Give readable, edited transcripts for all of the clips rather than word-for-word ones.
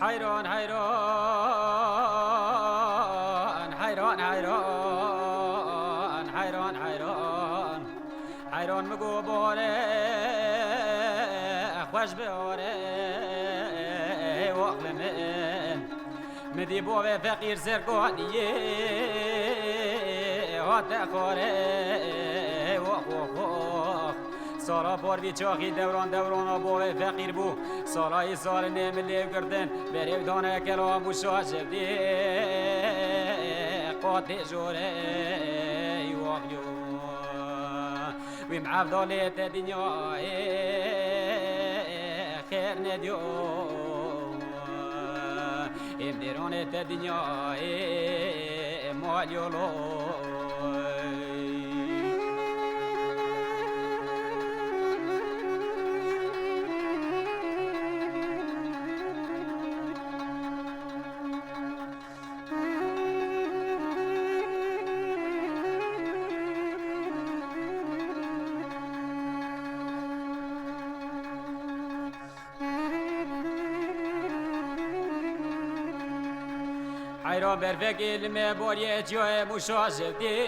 حيران حيران حيران حيران حيران حيران حيران مگو باره خوش باره وقل من مدی بوه فقیر زرگانیه هات خوره وقوق سالا پار بی چاخی دوران دوران بوه فقیر بو سالای سال نیم لیو کردن بریو دانه کلام و شاشفتی قاطع جوره واقیو ویم عبدالت دنیای خیر ندیو ام دیرانت دنیای مالیولو حيران برفقي المبورية جوه مشاشفتي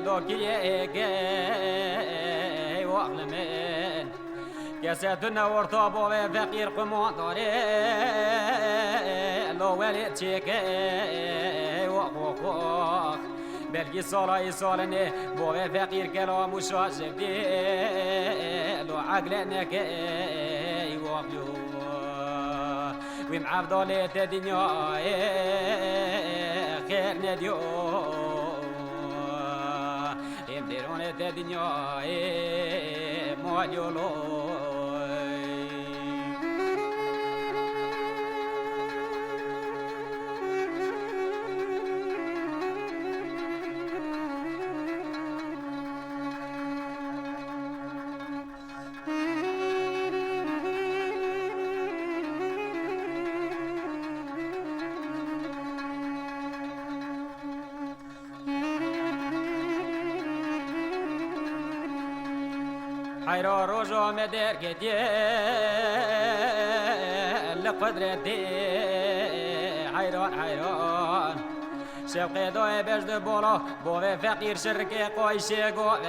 دوكي وقل من كساتنا ورطابو فقير قمان داري لو ولد شيكي وقوق بلقي صلاة صالني بو فقير كلام مشاشفتي لو عقلنك وقلو ویم عبدالت دنیای خیر ندیو ام دیرانت دنیای مالیولو حيران رجوع مدر كتير لقدرتي حيران حيران شوقي دوي بجد بولا بوه فقير شركي قويشي قوة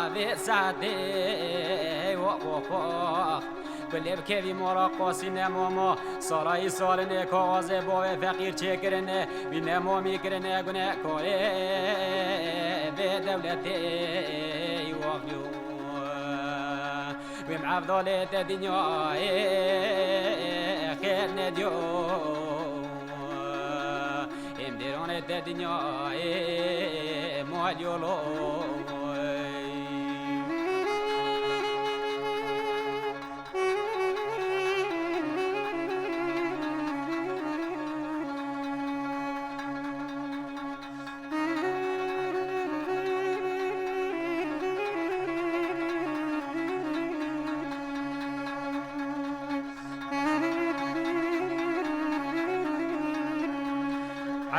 بسعدي وقوق كل بكيفي مراقصي نموما صلاي صالني كوازي بوه فقير چكرني بنمو ميكرني قنع كوري بدولتي ویم عبدالت دنیای خیر ندیو ام دیرانت دنیای مالیولو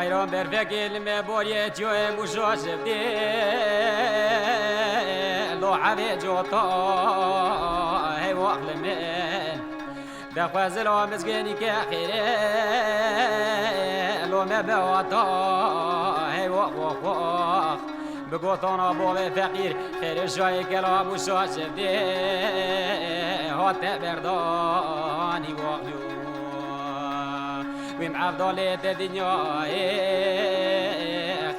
حيران برفقي المبورية جوه مشاشفتي لو حبي جوطا هي وقل من دخواز لو مسكيني كاخيري لو مبواطا هي وقوق بقوطانا بوه فقير خير الشاي كلام مشاشفتي هات برداني وقيو ویم عبدالت دنیای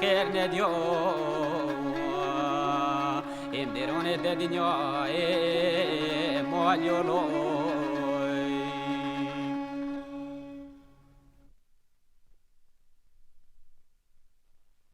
خیر ندیو ام دیرانت دنیای مالیولو